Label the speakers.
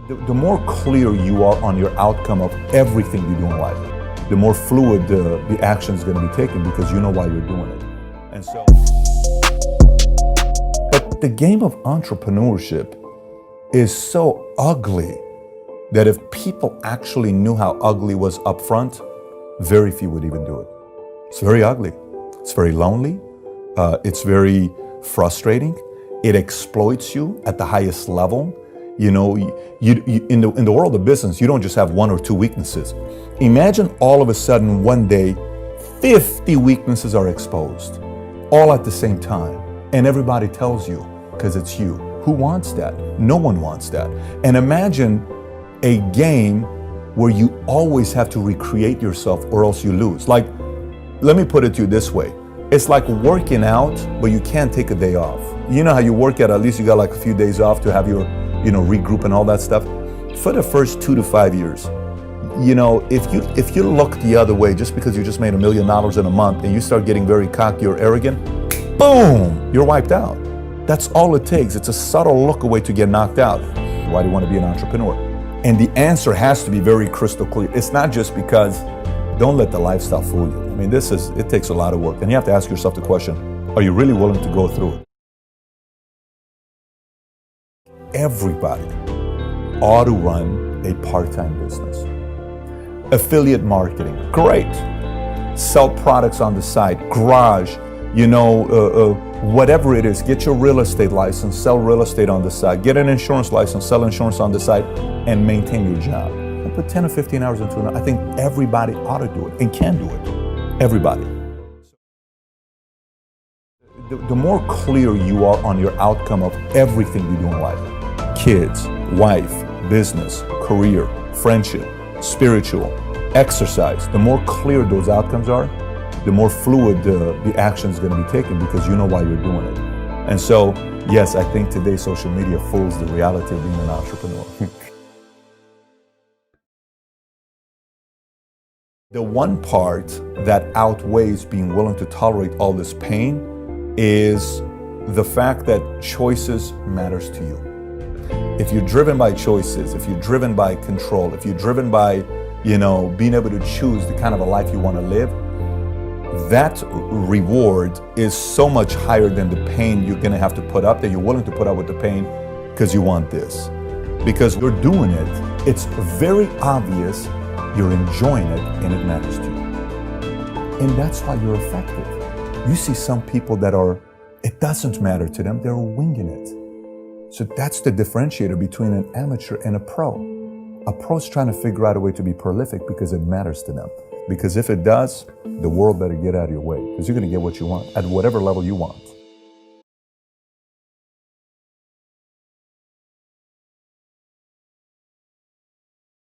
Speaker 1: The more clear you are on your outcome of everything you do in life, the more fluid the action is going to be taken because you know why you're doing it. And so, but the game of entrepreneurship is so ugly that if people actually knew how ugly was up front, very few would even do it. It's very ugly. It's very lonely. It's very frustrating. It exploits you at the highest level. You know, you in the world of business, you don't just have one or two weaknesses. Imagine all of a sudden one day, 50 weaknesses are exposed, all at the same time. And everybody tells you, because it's you. Who wants that? No one wants that. And imagine a game where you always have to recreate yourself or else you lose. Like, let me put it to you this way. It's like working out, but you can't take a day off. You know how you work at least you got like a few days off to have your, regroup and all that stuff. For the first 2 to 5 years, if you look the other way just because you just made $1 million in a month and you start getting very cocky or arrogant, boom, you're wiped out. That's all it takes. It's a subtle look away to get knocked out. Why do you want to be an entrepreneur? And the answer has to be very crystal clear. It's not just because, don't let the lifestyle fool you. I mean, it takes a lot of work. And you have to ask yourself the question, are you really willing to go through it? Everybody ought to run a part-time business. Affiliate marketing, great. Sell products on the side, garage, whatever it is. Get your real estate license, sell real estate on the side. Get an insurance license, sell insurance on the side, and maintain your job. And put 10 or 15 hours into it. I think everybody ought to do it and can do it. Everybody. The more clear you are on your outcome of everything you do in life, kids, wife, business, career, friendship, spiritual, exercise, the more clear those outcomes are, the more fluid the action is going to be taken because you know why you're doing it. And so, yes, I think today social media fools the reality of being an entrepreneur. The one part that outweighs being willing to tolerate all this pain is the fact that choices matters to you. If you're driven by choices, if you're driven by control, if you're driven by, being able to choose the kind of a life you want to live, that reward is so much higher than the pain you're going to have to put up, that you're willing to put up with the pain because you want this. Because you're doing it, it's very obvious you're enjoying it and it matters to you. And that's why you're effective. You see some people that it doesn't matter to them, they're winging it. So that's the differentiator between an amateur and a pro. A pro's trying to figure out a way to be prolific because it matters to them. Because if it does, the world better get out of your way because you're going to get what you want at whatever level you want.